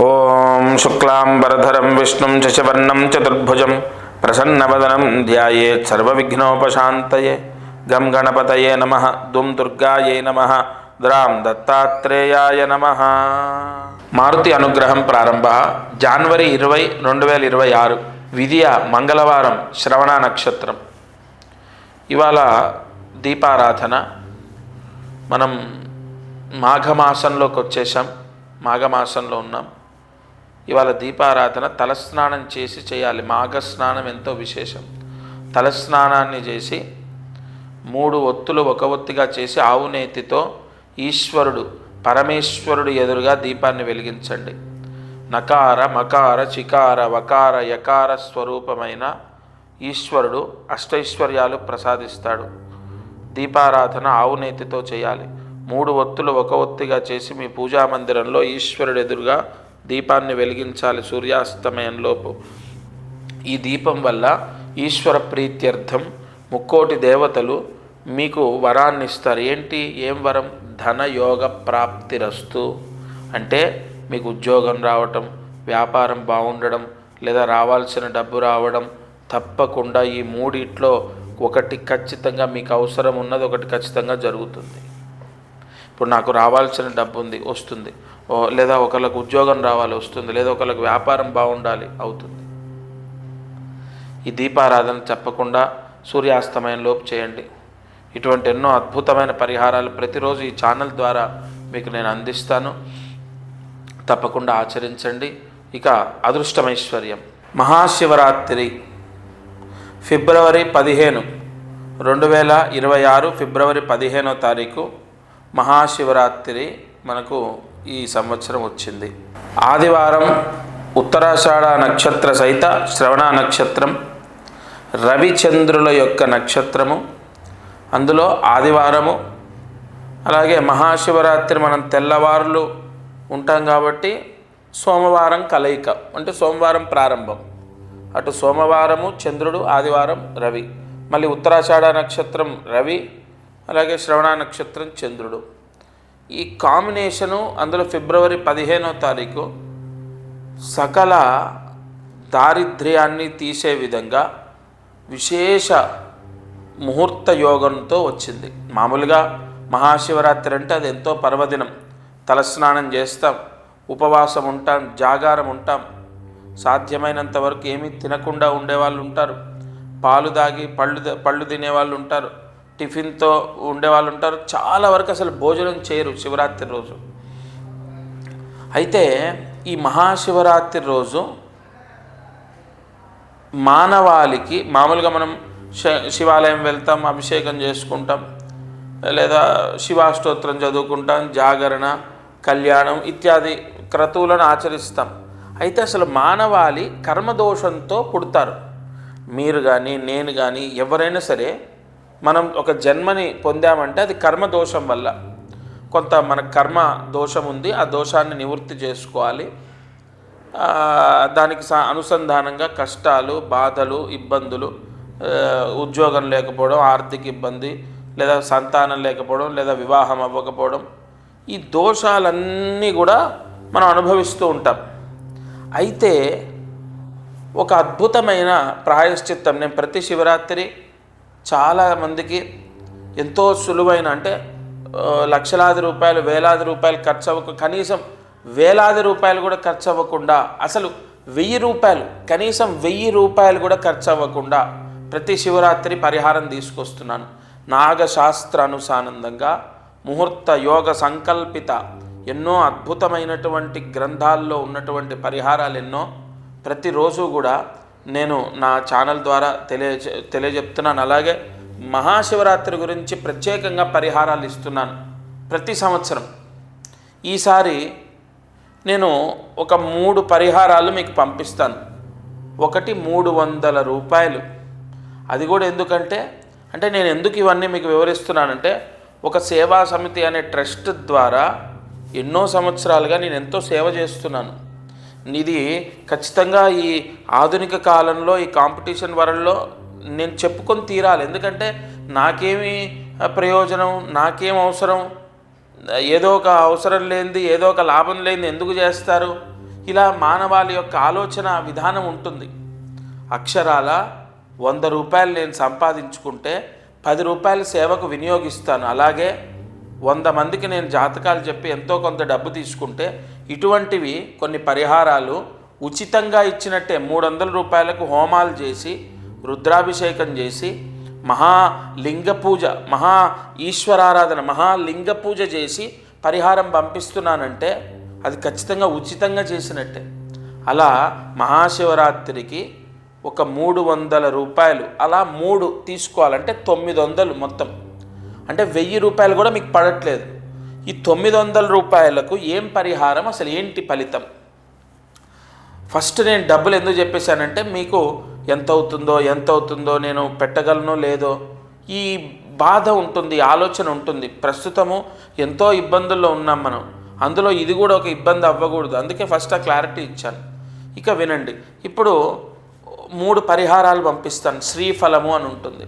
ఓం శుక్లాంబరధరం విష్ణుం శశివర్ణం చతుర్భుజం ప్రసన్నవదనం ధ్యాయేత్ సర్వవిఘ్నోపశాంతయే. గం గణపతయే నమః. దుం దుర్గాయై నమః. ద్రాం దత్తాత్రేయాయ నమః. మారుతి అనుగ్రహం ప్రారంభ జనవరి 20, 2026 విధియ మంగళవారం, శ్రవణ నక్షత్రం. ఇవాళ దీపారాధన. మనం మాఘమాసంలోకి వచ్చేసాం, మాఘమాసంలో ఉన్నాం. ఇవాళ దీపారాధన తలస్నానం చేసి చేయాలి. మాఘస్నానం ఎంతో విశేషం. తలస్నానాన్ని చేసి 3 ఒత్తులు ఒక ఒత్తిగా చేసి ఆవు నేతితో ఈశ్వరుడు పరమేశ్వరుడు ఎదురుగా దీపాన్ని వెలిగించండి. నకార మకార చికార వకార యకార స్వరూపమైన ఈశ్వరుడు అష్టైశ్వర్యాలు ప్రసాదిస్తాడు. దీపారాధన ఆవు నేతితో చేయాలి. 3 ఒత్తులు ఒక ఒత్తిగా చేసి మీ పూజా మందిరంలో ఈశ్వరుడు ఎదురుగా దీపాన్ని వెలిగించాలి సూర్యాస్తమయంలోపు. ఈ దీపం వల్ల ఈశ్వర ప్రీత్యర్థం 3 దేవతలు మీకు వరాన్ని ఇస్తారు. ఏం వరం? ధనయోగ ప్రాప్తిరస్తు. అంటే మీకు ఉద్యోగం రావటం, వ్యాపారం బాగుండడం, లేదా రావాల్సిన డబ్బు రావడం. తప్పకుండా ఈ 3 ఒకటి ఖచ్చితంగా మీకు అవసరం ఉన్నది, ఒకటి ఖచ్చితంగా జరుగుతుంది. ఇప్పుడు నాకు రావాల్సిన డబ్బు ఉంది, వస్తుంది. లేదా ఒకళ్ళకు ఉద్యోగం రావాలి, వస్తుంది. లేదా ఒకళ్ళకు వ్యాపారం బాగుండాలి, అవుతుంది. ఈ దీపారాధన తప్పకుండా సూర్యాస్తమయంలోపు చేయండి. ఇటువంటి ఎన్నో అద్భుతమైన పరిహారాలు ప్రతిరోజు ఈ ఛానల్ ద్వారా మీకు నేను అందిస్తాను. తప్పకుండా ఆచరించండి. ఇక అదృష్టమైశ్వర్యం. మహాశివరాత్రి ఫిబ్రవరి 15, 2026 ఫిబ్రవరి 15వ తారీఖు మహాశివరాత్రి మనకు ఈ సంవత్సరం వచ్చింది. ఆదివారం, ఉత్తరాషాఢ నక్షత్ర సహిత శ్రవణ నక్షత్రం, రవిచంద్రుల యొక్క నక్షత్రము. అందులో ఆదివారము. అలాగే మహాశివరాత్రి మనం తెల్లవారులు ఉంటాం కాబట్టి సోమవారం కలయిక, అంటే సోమవారం ప్రారంభం. అటు సోమవారము చంద్రుడు, ఆదివారం రవి. మళ్ళీ ఉత్తరాషాఢ నక్షత్రం రవి, అలాగే శ్రవణ నక్షత్రం చంద్రుడు. ఈ కాంబినేషను అందులో ఫిబ్రవరి 15వ తారీఖు సకల దారిద్ర్యాన్ని తీసే విధంగా విశేష ముహూర్త యోగంతో వచ్చింది. మామూలుగా మహాశివరాత్రి అంటే అది ఎంతో పర్వదినం. తలస్నానం చేస్తాం, ఉపవాసం ఉంటాం, జాగారం ఉంటాం. సాధ్యమైనంత వరకు ఏమీ తినకుండా ఉండేవాళ్ళు ఉంటారు, పాలు తాగి పళ్ళు తినేవాళ్ళు ఉంటారు, టిఫిన్తో ఉండేవాళ్ళు ఉంటారు. చాలా వరకు అసలు భోజనం చేయరు శివరాత్రి రోజు. అయితే ఈ మహాశివరాత్రి రోజు మానవాళికి మామూలుగా మనం శివాలయం వెళ్తాం, అభిషేకం చేసుకుంటాం, లేదా శివాష్టోత్రం చదువుకుంటాం, జాగరణ, కళ్యాణం ఇత్యాది క్రతువులను ఆచరిస్తాం. అయితే అసలు మానవాళి కర్మదోషంతో పుడతారు. మీరు కానీ నేను కానీ ఎవరైనా సరే మనం ఒక జన్మని పొందామంటే అది కర్మదోషం వల్ల. కొంత మన కర్మ దోషం ఉంది, ఆ దోషాన్ని నివృత్తి చేసుకోవాలి. దానికి అనుసంధానంగా కష్టాలు, బాధలు, ఇబ్బందులు, ఉద్యోగం లేకపోవడం, ఆర్థిక ఇబ్బంది, లేదా సంతానం లేకపోవడం, లేదా వివాహం అవ్వకపోవడం, ఈ దోషాలన్నీ కూడా మనం అనుభవిస్తూ ఉంటాం. అయితే ఒక అద్భుతమైన ప్రాయశ్చిత్తం నేను ప్రతి శివరాత్రి చాలామందికి ఎంతో సులువైన, అంటే లక్షలాది రూపాయలు, వేలాది రూపాయలు ఖర్చు అవ్వక, కనీసం వేలాది రూపాయలు కూడా ఖర్చు అవ్వకుండా, అసలు 1000 రూపాయలు, కనీసం 1000 రూపాయలు కూడా ఖర్చు అవ్వకుండా ప్రతి శివరాత్రి పరిహారం తీసుకొస్తున్నాను. నాగశాస్త్ర అనుసానందంగా ముహూర్త యోగ సంకల్పిత ఎన్నో అద్భుతమైనటువంటి గ్రంథాల్లో ఉన్నటువంటి పరిహారాలు ఎన్నో ప్రతిరోజు కూడా నేను నా ఛానల్ ద్వారా తెలియజెప్తున్నాను. అలాగే మహాశివరాత్రి గురించి ప్రత్యేకంగా పరిహారాలు ఇస్తున్నాను ప్రతి సంవత్సరం. ఈసారి నేను ఒక 3 పరిహారాలు మీకు పంపిస్తాను. ఒకటి 300 రూపాయలు. అది కూడా ఎందుకంటే, అంటే నేను ఎందుకు ఇవన్నీ మీకు వివరిస్తున్నానంటే, ఒక సేవా సమితి అనే ట్రస్ట్ ద్వారా ఎన్నో సంవత్సరాలుగా నేను ఎంతో సేవ చేస్తున్నాను. ఇది ఖచ్చితంగా ఈ ఆధునిక కాలంలో, ఈ కాంపిటీషన్ వరల్డ్లో నేను చెప్పుకొని తీరాలి. ఎందుకంటే నాకేమి ప్రయోజనం, నాకేం అవసరం, ఏదో ఒక అవసరం లేనిది, ఏదో ఒక లాభం లేనిది ఎందుకు చేస్తారు? ఇలా మానవాళి యొక్క ఆలోచన విధానం ఉంటుంది. అక్షరాల 100 రూపాయలు నేను సంపాదించుకుంటే 10 రూపాయలు సేవకు వినియోగిస్తాను. అలాగే 100 మందికి నేను జాతకాలు చెప్పి ఎంతో కొంత డబ్బు తీసుకుంటే ఇటువంటివి కొన్ని పరిహారాలు ఉచితంగా ఇచ్చినట్టే 300 రూపాయలకు హోమాలు చేసి రుద్రాభిషేకం చేసి మహాలింగ పూజ, మహా ఈశ్వరారాధన, మహాలింగ పూజ చేసి పరిహారం పంపిస్తున్నానంటే అది ఖచ్చితంగా ఉచితంగా చేసినట్టే. అలా మహాశివరాత్రికి ఒక 300 రూపాయలు అలా 3 తీసుకోవాలంటే 900 మొత్తం, అంటే 1000 రూపాయలు కూడా మీకు పడట్లేదు. ఈ 900 రూపాయలకు ఏం పరిహారం, అసలు ఏంటి ఫలితం? ఫస్ట్ నేను డబ్బులు ఎందుకు చెప్పేశానంటే మీకు ఎంత అవుతుందో నేను పెట్టగలనో లేదో ఈ బాధ ఉంటుంది, ఆలోచన ఉంటుంది. ప్రస్తుతము ఎంతో ఇబ్బందుల్లో ఉన్నాం మనం, అందులో ఇది కూడా ఒక ఇబ్బంది అవ్వకూడదు. అందుకే ఫస్ట్ ఆ క్లారిటీ ఇచ్చాను. ఇక వినండి, ఇప్పుడు 3 పరిహారాలు పంపిస్తాను. శ్రీఫలము అని ఉంటుంది,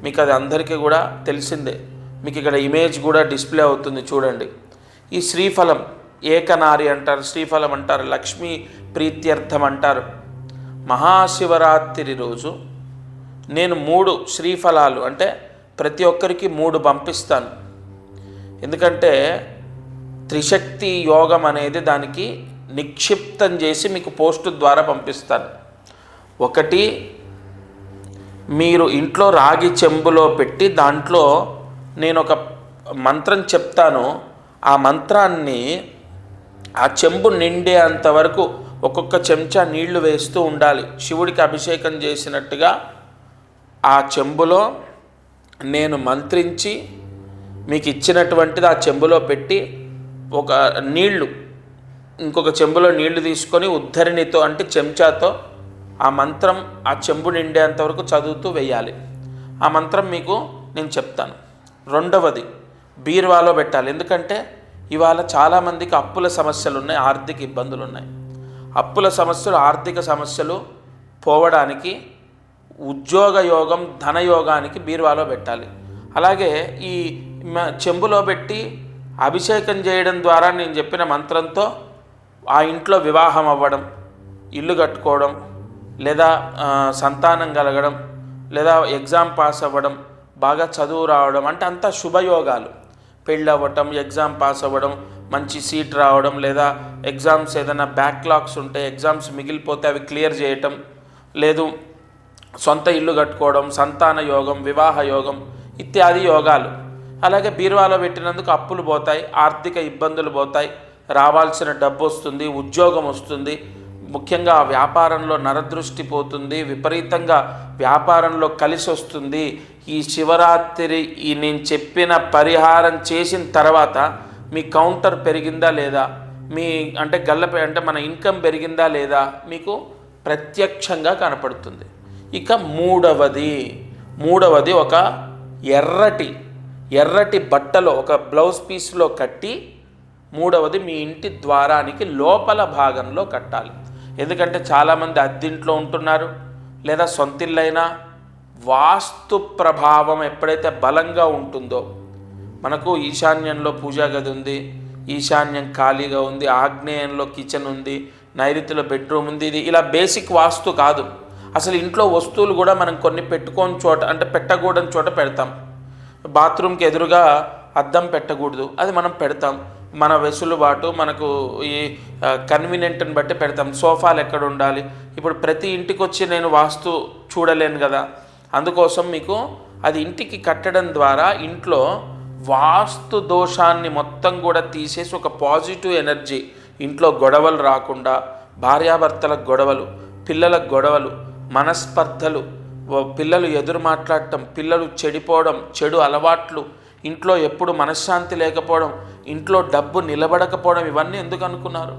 మీకు అది అందరికీ కూడా తెలిసిందే. మీకు ఇక్కడ ఇమేజ్ కూడా డిస్ప్లే అవుతుంది చూడండి. ఈ శ్రీఫలం ఏకనారి అంటారు, శ్రీఫలం అంటారు, లక్ష్మీ ప్రీత్యర్థం అంటారు. మహాశివరాత్రి రోజు నేను 3 శ్రీఫలాలు అంటే ప్రతి ఒక్కరికి 3 పంపిస్తాను. ఎందుకంటే త్రిశక్తి యోగం అనేది దానికి నిక్షిప్తం చేసి మీకు పోస్టు ద్వారా పంపిస్తాను. ఒకటి, మీరు ఇంట్లో రాగి చెంబులో పెట్టి దాంట్లో నేను ఒక మంత్రం చెప్తాను. ఆ మంత్రాన్ని ఆ చెంబు నిండే అంతవరకు ఒక్కొక్క చెంచా నీళ్లు వేస్తూ ఉండాలి. శివుడికి అభిషేకం చేసినట్టుగా ఆ చెంబులో నేను మంత్రించి మీకు ఇచ్చినటువంటిది ఆ చెంబులో పెట్టి ఒక నీళ్లు ఇంకొక చెంబులో నీళ్లు తీసుకొని ఉద్ధరిణితో అంటే చెంచాతో ఆ మంత్రం ఆ చెంబు నిండేంతవరకు చదువుతూ వేయాలి. ఆ మంత్రం మీకు నేను చెప్తాను. రెండవది, బీరువాలో పెట్టాలి. ఎందుకంటే ఇవాళ చాలామందికి అప్పుల సమస్యలు ఉన్నాయి, ఆర్థిక ఇబ్బందులు ఉన్నాయి. అప్పుల సమస్యలు, ఆర్థిక సమస్యలు పోవడానికి ఉద్యోగ యోగం, ధనయోగానికి బీరువాలో పెట్టాలి. అలాగే ఈ చెంబులో పెట్టి అభిషేకం చేయడం ద్వారా నేను చెప్పిన మంత్రంతో ఆ ఇంట్లో వివాహం అవ్వడం, ఇల్లు కట్టుకోవడం, లేదా సంతానం కలగడం, లేదా ఎగ్జామ్ పాస్ అవ్వడం, బాగా చదువు రావడం, అంటే అంతా శుభయోగాలు. పెళ్ళి అవ్వటం, ఎగ్జామ్ పాస్ అవ్వడం, మంచి సీట్ రావడం, లేదా ఎగ్జామ్స్ ఏదైనా బ్యాక్లాగ్స్ ఉంటే ఎగ్జామ్స్ మిగిలిపోతే అవి క్లియర్ చేయటం, లేదు సొంత ఇల్లు కట్టుకోవడం, సంతాన యోగం, వివాహ యోగం ఇత్యాది యోగాలు. అలాగే బీరువాలో పెట్టినందుకు అప్పులు పోతాయి, ఆర్థిక ఇబ్బందులు పోతాయి, రావాల్సిన డబ్బు వస్తుంది, ఉద్యోగం వస్తుంది. ముఖ్యంగా వ్యాపారంలో నరదృష్టి పోతుంది, విపరీతంగా వ్యాపారంలో కలిసి వస్తుంది. ఈ శివరాత్రి నేను చెప్పిన పరిహారం చేసిన తర్వాత మీ కౌంటర్ పెరిగిందా లేదా, మీ అంటే గల్లపై అంటే మన ఇన్కమ్ పెరిగిందా లేదా మీకు ప్రత్యక్షంగా కనపడుతుంది. ఇక మూడవది ఒక ఎర్రటి బట్టలో ఒక బ్లౌజ్ పీస్లో కట్టి, మూడవది మీ ఇంటి ద్వారానికి లోపల భాగంలో కట్టాలి. ఎందుకంటే చాలామంది అద్దింట్లో ఉంటున్నారు, లేదా సొంతిల్లైనా వాస్తు ప్రభావం ఎప్పుడైతే బలంగా ఉంటుందో, మనకు ఈశాన్యంలో పూజా గది ఉంది, ఈశాన్యం ఖాళీగా ఉంది, ఆగ్నేయంలో కిచెన్ ఉంది, నైరుతిలో బెడ్రూమ్ ఉంది. ఇది ఇలా బేసిక్ వాస్తు కాదు. అసలు ఇంట్లో వస్తువులు కూడా మనం కొన్ని పెట్టుకోని చోట అంటే పెట్టకూడని చోట పెడతాం. బాత్రూమ్కి ఎదురుగా అద్దం పెట్టకూడదు, అది మనం పెడతాం. మన వెసులుబాటు, మనకు ఈ కన్వీనియంట్ని బట్టి పెడతాం. సోఫాలు ఎక్కడ ఉండాలి, ఇప్పుడు ప్రతి ఇంటికి వచ్చి నేను వాస్తు చూడలేను కదా. అందుకోసం మీకు అది ఇంటికి కట్టడం ద్వారా ఇంట్లో వాస్తు దోషాన్ని మొత్తం కూడా తీసేసి ఒక పాజిటివ్ ఎనర్జీ, ఇంట్లో గొడవలు రాకుండా, భార్యాభర్తలకు గొడవలు, పిల్లలకు గొడవలు, మనస్పర్ధలు, పిల్లలు ఎదురు మాట్లాడటం, పిల్లలు చెడిపోవడం, చెడు అలవాట్లు, ఇంట్లో ఎప్పుడు మనశ్శాంతి లేకపోవడం, ఇంట్లో డబ్బు నిలబడకపోవడం, ఇవన్నీ ఎందుకు అనుకున్నారు?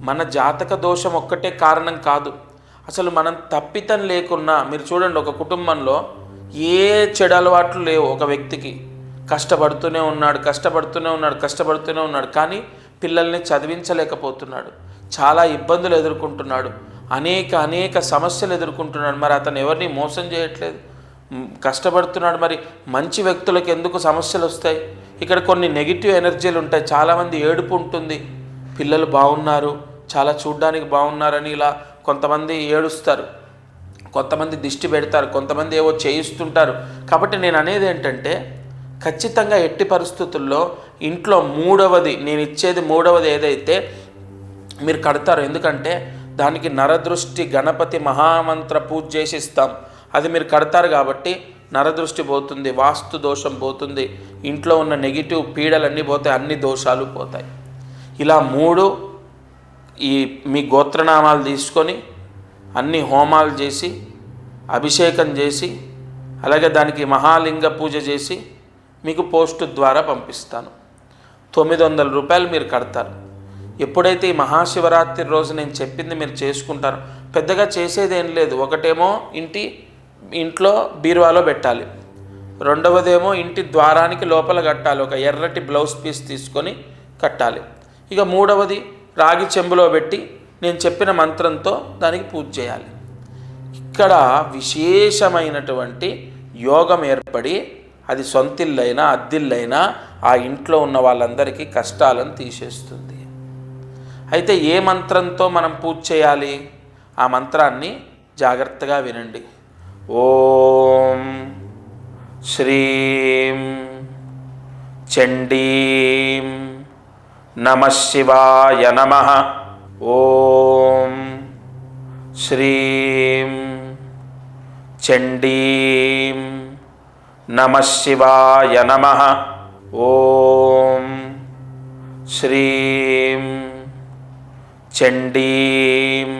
మన జాతక దోషం ఒక్కటే కారణం కాదు. అసలు మనం తప్పితం లేకున్నా మీరు చూడండి, ఒక కుటుంబంలో ఏ చెడు అలవాట్లు లేవు, ఒక వ్యక్తికి కష్టపడుతూనే ఉన్నాడు, కానీ పిల్లల్ని చదివించలేకపోతున్నాడు, చాలా ఇబ్బందులు ఎదుర్కొంటున్నాడు, అనేక సమస్యలు ఎదుర్కొంటున్నాడు. మరి అతను ఎవరిని మోసం చేయట్లేదు, కష్టపడుతున్నాడు. మరి మంచి వ్యక్తులకు ఎందుకు సమస్యలు వస్తాయి? ఇక్కడ కొన్ని నెగిటివ్ ఎనర్జీలు ఉంటాయి. చాలామంది ఏడుపు ఉంటుంది, పిల్లలు బాగున్నారు, చాలా చూడ్డానికి బాగున్నారని ఇలా కొంతమంది ఏడుస్తారు, కొంతమంది దిష్టి పెడతారు, కొంతమంది ఏవో చేయిస్తుంటారు. కాబట్టి నేను అనేది ఏంటంటే ఖచ్చితంగా ఎట్టి పరిస్థితుల్లో ఇంట్లో నేను ఇచ్చేది మూడవది ఏదైతే మీరు కడతారు. ఎందుకంటే దానికి నరదృష్టి గణపతి మహామంత్ర పూజ చేసి ఇస్తాం. అది మీరు కడతారు కాబట్టి నరదృష్టి పోతుంది, వాస్తు దోషం పోతుంది, ఇంట్లో ఉన్న నెగిటివ్ పీడలన్నీ పోతాయి, అన్ని దోషాలు పోతాయి. ఇలా 3 మీ గోత్రనామాలు తీసుకొని అన్ని హోమాలు చేసి అభిషేకం చేసి అలాగే దానికి మహాలింగ పూజ చేసి మీకు పోస్టు ద్వారా పంపిస్తాను. 900 రూపాయలు మీరు కడతారు. ఎప్పుడైతే ఈ మహాశివరాత్రి రోజు నేను చెప్పింది మీరు చేసుకుంటారో పెద్దగా చేసేదేం లేదు. ఒకటేమో ఇంట్లో బీరువాలో పెట్టాలి, రెండవదేమో ఇంటి ద్వారానికి లోపల కట్టాలి, ఒక ఎర్రటి బ్లౌజ్ పీస్ తీసుకొని కట్టాలి. ఇక మూడవది రాగి చెంబులో పెట్టి నేను చెప్పిన మంత్రంతో దానికి పూజ చేయాలి. ఇక్కడ విశేషమైనటువంటి యోగం ఏర్పడి అది సొంతిల్లైనా అద్దిల్లైనా ఆ ఇంట్లో ఉన్న వాళ్ళందరికీ కష్టాలను తీసేస్తుంది. అయితే ఏ మంత్రంతో మనం పూజ చేయాలి? ఆ మంత్రాన్ని జాగ్రత్తగా వినండి. ఓం శ్రీం చండీం నమః శివాయ నమః. ఓం శ్రీం చండీం నమః శివాయ నమః. ఓం శ్రీం చండీం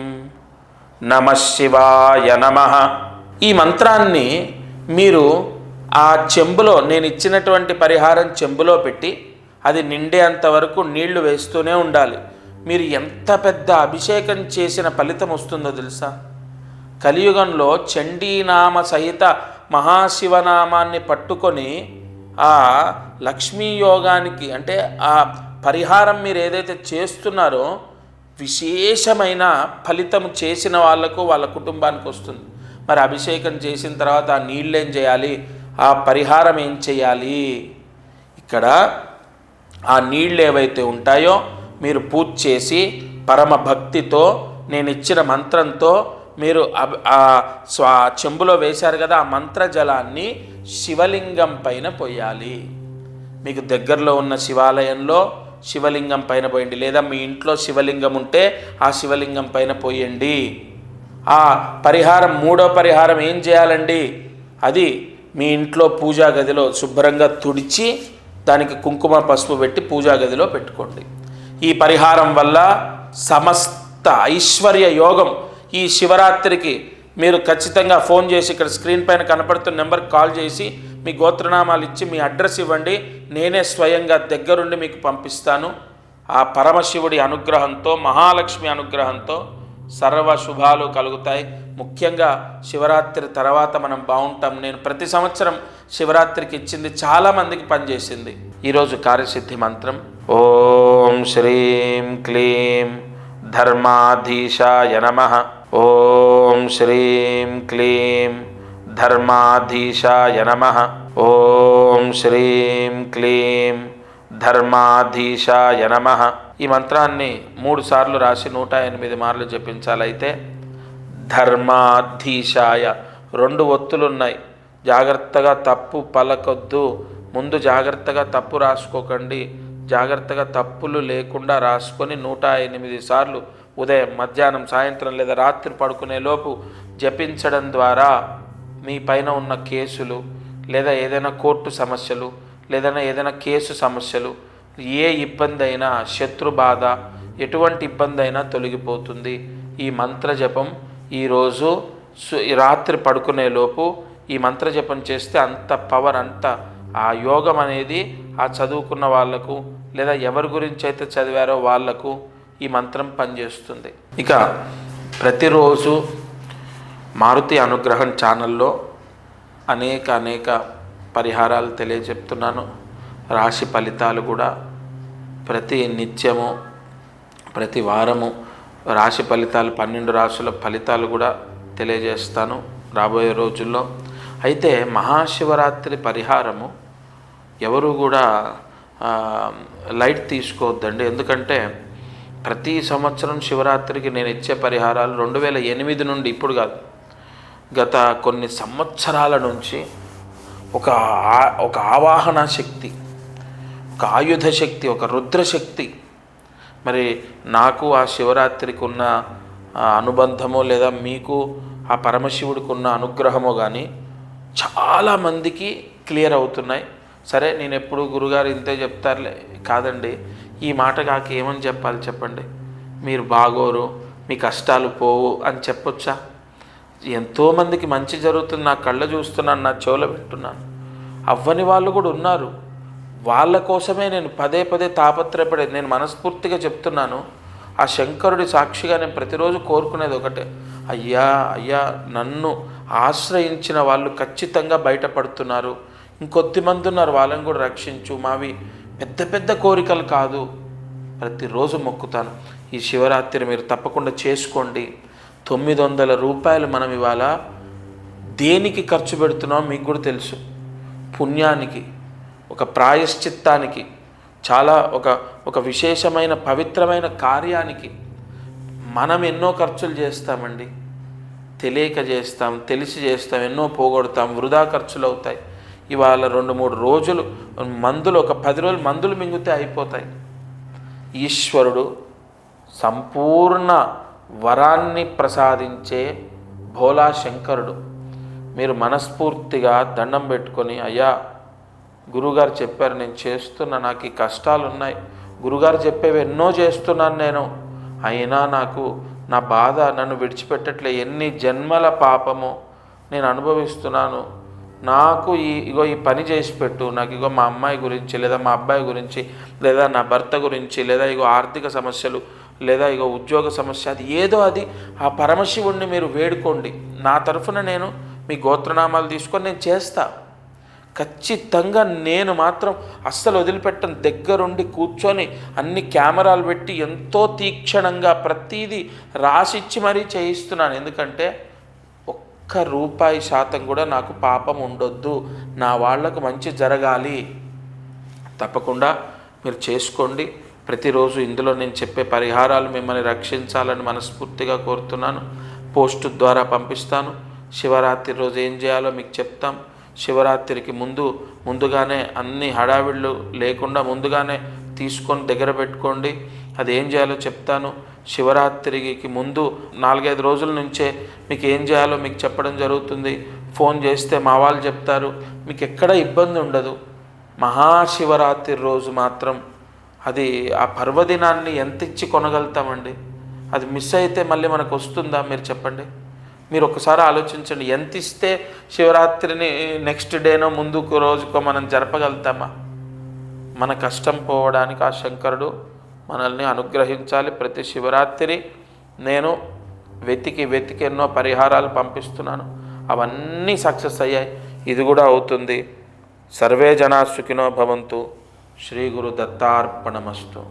నమః శివాయ నమః. ఈ మంత్రాన్ని మీరు ఆ చెంబులో, నేను ఇచ్చినటువంటి పరిహారం చెంబులో పెట్టి అది నిండేంత వరకు నీళ్లు వేస్తూనే ఉండాలి. మీరు ఎంత పెద్ద అభిషేకం చేసిన ఫలితం వస్తుందో తెలుసా? కలియుగంలో చండీనామ సహిత మహాశివనామాన్ని పట్టుకొని ఆ లక్ష్మీ యోగానికి, అంటే ఆ పరిహారం మీరు ఏదైతే చేస్తున్నారో విశేషమైన ఫలితం చేసిన వాళ్లకు వాళ్ళ కుటుంబానికి వస్తుంది. మరి అభిషేకం చేసిన తర్వాత ఆ నీళ్ళు ఏం చేయాలి? ఆ పరిహారం ఏం చేయాలి? ఇక్కడ ఆ నీళ్ళు ఏవైతే ఉంటాయో మీరు పూజ చేసి పరమ భక్తితో నేను ఇచ్చిన మంత్రంతో మీరు చెంబులో వేశారు కదా, ఆ మంత్ర జలాన్ని శివలింగం పైన పోయాలి. మీకు దగ్గరలో ఉన్న శివాలయంలో శివలింగం పైన పోయండి, లేదా మీ ఇంట్లో శివలింగం ఉంటే ఆ శివలింగం పైన పోయండి. ఆ పరిహారం, మూడో పరిహారం ఏం చేయాలండి? అది మీ ఇంట్లో పూజా గదిలో శుభ్రంగా తుడిచి దానికి కుంకుమ పసుపు పెట్టి పూజా గదిలో పెట్టుకోండి. ఈ పరిహారం వల్ల సమస్త ఐశ్వర్య యోగం ఈ శివరాత్రికి మీరు ఖచ్చితంగా ఫోన్ చేసి ఇక్కడ స్క్రీన్ పైన కనపడుతున్న నెంబర్కి కాల్ చేసి మీ గోత్రనామాలు ఇచ్చి మీ అడ్రస్ ఇవ్వండి. నేనే స్వయంగా దగ్గరుండి మీకు పంపిస్తాను. ఆ పరమశివుడి అనుగ్రహంతో, మహాలక్ష్మి అనుగ్రహంతో సర్వ శుభాలు కలుగుతాయి. ముఖ్యంగా శివరాత్రి తర్వాత మనం బాగుంటాం. నేను ప్రతి సంవత్సరం శివరాత్రికి ఇచ్చింది చాలామందికి పనిచేసింది. ఈరోజు కార్యసిద్ధి మంత్రం ఓం శ్రీం క్లీం ధర్మాధీశాయ నమః. ఓం శ్రీం క్లీం ధర్మాధీశాయ నమః. ఓం శ్రీం క్లీం ధర్మాధీశాయ నమః. ఈ మంత్రాన్ని 3 సార్లు రాసి 108 మార్లు జపించాలైతే ధర్మాధీశాయ 2 ఒత్తులున్నాయి. జాగ్రత్తగా తప్పు పలకొద్దు. ముందు జాగ్రత్తగా తప్పు రాసుకోకండి. జాగ్రత్తగా తప్పులు లేకుండా రాసుకొని 108 సార్లు ఉదయం, మధ్యాహ్నం, సాయంత్రం లేదా రాత్రి పడుకునే లోపు జపించడం ద్వారా మీ పైన ఉన్న కేసులు లేదా ఏదైనా కోర్టు సమస్యలు లేదా ఏదైనా కేసు సమస్యలు, ఏ ఇబ్బంది అయినా, శత్రు బాధ, ఎటువంటి ఇబ్బంది అయినా తొలగిపోతుంది. ఈ మంత్ర జపం ఈరోజు రాత్రి పడుకునే లోపు ఈ మంత్ర జపం చేస్తే అంత పవర్, అంత ఆ యోగం అనేది ఆ చదువుకున్న వాళ్లకు లేదా ఎవరి గురించి అయితే చదివారో వాళ్లకు ఈ మంత్రం పనిచేస్తుంది. ఇక ప్రతిరోజు మారుతి అనుగ్రహం ఛానల్లో అనేక పరిహారాలు తెలియజెప్తున్నాను. రాశి ఫలితాలు కూడా ప్రతి నిత్యము, ప్రతి వారము రాశి ఫలితాలు, 12 రాశుల ఫలితాలు కూడా తెలియజేస్తాను రాబోయే రోజుల్లో. అయితే మహాశివరాత్రి పరిహారము ఎవరు కూడా లైట్ తీసుకోవద్దండి. ఎందుకంటే ప్రతి సంవత్సరం శివరాత్రికి నేను ఇచ్చే పరిహారాలు 2008 నుండి, ఇప్పుడు కాదు, గత కొన్ని సంవత్సరాల నుంచి ఒక ఒక ఆవాహన శక్తి, ఒక ఆయుధ శక్తి, ఒక రుద్రశక్తి. మరి నాకు ఆ శివరాత్రికి ఉన్న అనుబంధమో లేదా మీకు ఆ పరమశివుడికి ఉన్న అనుగ్రహమో కానీ చాలామందికి క్లియర్ అవుతున్నాయి. సరే, నేను ఎప్పుడు గురుగారు ఇంతే చెప్తారులే, కాదండి, ఈ మాట కాక ఏమని చెప్పాలి చెప్పండి? మీరు బాగోరు, మీ కష్టాలు పోవు అని చెప్పొచ్చా? ఎంతోమందికి మంచి జరుగుతుంది, నా కళ్ళ చూస్తున్నాను, నా చెవుల వింటున్నాను. అవ్వని వాళ్ళు కూడా ఉన్నారు. వాళ్ళ కోసమే నేను పదే పదే తాపత్రయపడేది. నేను మనస్ఫూర్తిగా చెప్తున్నాను, ఆ శంకరుడి సాక్షిగా నేను ప్రతిరోజు కోరుకునేది ఒకటే, అయ్యా అయ్యా, నన్ను ఆశ్రయించిన వాళ్ళు ఖచ్చితంగా బయటపడుతున్నారు, ఇంకొద్ది మంది ఉన్నారు, వాళ్ళని కూడా రక్షించు. మావి పెద్ద పెద్ద కోరికలు కాదు, ప్రతిరోజు మొక్కుతాను. ఈ శివరాత్రి మీరు తప్పకుండా చేసుకోండి. 900 రూపాయలు మనం ఇవాళ దేనికి ఖర్చు పెడుతున్నామో మీకు కూడా తెలుసు. పుణ్యానికి, ఒక ప్రాయశ్చిత్తానికి, చాలా ఒక విశేషమైన పవిత్రమైన కార్యానికి. మనం ఎన్నో ఖర్చులు చేస్తామండి, తెలియక చేస్తాం, తెలిసి చేస్తాం, ఎన్నో పోగొడతాం, వృధా ఖర్చులు అవుతాయి. ఇవాళ 2-3 రోజులు మందులు, ఒక 10 రోజులు మందులు మింగితే అయిపోతాయి. ఈశ్వరుడు సంపూర్ణ వరాన్ని ప్రసాదించే భోలా శంకరుడు. మీరు మనస్ఫూర్తిగా దండం పెట్టుకొని, అయ్యా గురుగారు చెప్పారు, నేను చేస్తున్నా, నాకు ఈ కష్టాలు ఉన్నాయి, గురుగారు చెప్పేవి ఎన్నో చేస్తున్నాను నేను, అయినా నాకు నా బాధ నన్ను విడిచిపెట్టట్లే, ఎన్ని జన్మల పాపము నేను అనుభవిస్తున్నాను, నాకు ఈ పని చేసి పెట్టు, నాకు ఇగో మా అమ్మాయి గురించి, లేదా మా అబ్బాయి గురించి, లేదా నా భర్త గురించి, లేదా ఇగో ఆర్థిక సమస్యలు, లేదా ఇగో ఉద్యోగ సమస్య, అది ఏదో అది ఆ పరమశివుణ్ణి మీరు వేడుకోండి. నా తరఫున నేను మీ గోత్రనామాలు తీసుకొని నేను చేస్తా. ఖచ్చితంగా నేను మాత్రం అస్సలు వదిలిపెట్టను. దగ్గరుండి కూర్చొని అన్ని కెమెరాలు పెట్టి ఎంతో తీక్షణంగా ప్రతీదీ రాసిచ్చి మరీ చేయిస్తున్నాను. ఎందుకంటే ఒక్క రూపాయి శాతం కూడా నాకు పాపం ఉండొద్దు, నా వాళ్లకు మంచి జరగాలి. తప్పకుండా మీరు చేసుకోండి. ప్రతిరోజు ఇందులో నేను చెప్పే పరిహారాలు మిమ్మల్ని రక్షించాలని మనస్ఫూర్తిగా కోరుతున్నాను. పోస్టు ద్వారా పంపిస్తాను. శివరాత్రి రోజు ఏం చేయాలో మీకు చెప్తాం. శివరాత్రికి ముందుగానే అన్ని హడావిళ్ళు లేకుండా ముందుగానే తీసుకొని దగ్గర పెట్టుకోండి. అది ఏం చేయాలో చెప్తాను. శివరాత్రికి ముందు 4-5 రోజుల నుంచే మీకు ఏం చేయాలో మీకు చెప్పడం జరుగుతుంది. ఫోన్ చేస్తే మా వాళ్ళు చెప్తారు, మీకు ఎక్కడ ఇబ్బంది ఉండదు. మహాశివరాత్రి రోజు మాత్రం అది ఆ పర్వదినాన్ని ఎంత ఇచ్చి కొనగలుగుతామండి? అది మిస్ అయితే మళ్ళీ మనకు వస్తుందా? మీరు చెప్పండి. మీరు ఒకసారి ఆలోచించండి, ఎంత ఇస్తే శివరాత్రిని నెక్స్ట్ డేనో ముందుకు రోజుకో మనం జరపగలుగుతామా? మన కష్టం పోవడానికి ఆ శంకరుడు మనల్ని అనుగ్రహించాలి. ప్రతి శివరాత్రి నేను వెతికి ఎన్నో పరిహారాలు పంపిస్తున్నాను. అవన్నీ సక్సెస్ అయ్యాయి, ఇది కూడా అవుతుంది. సర్వే జనా సుఖినో భవంతు. శ్రీ గురు దత్తార్పణమస్తు.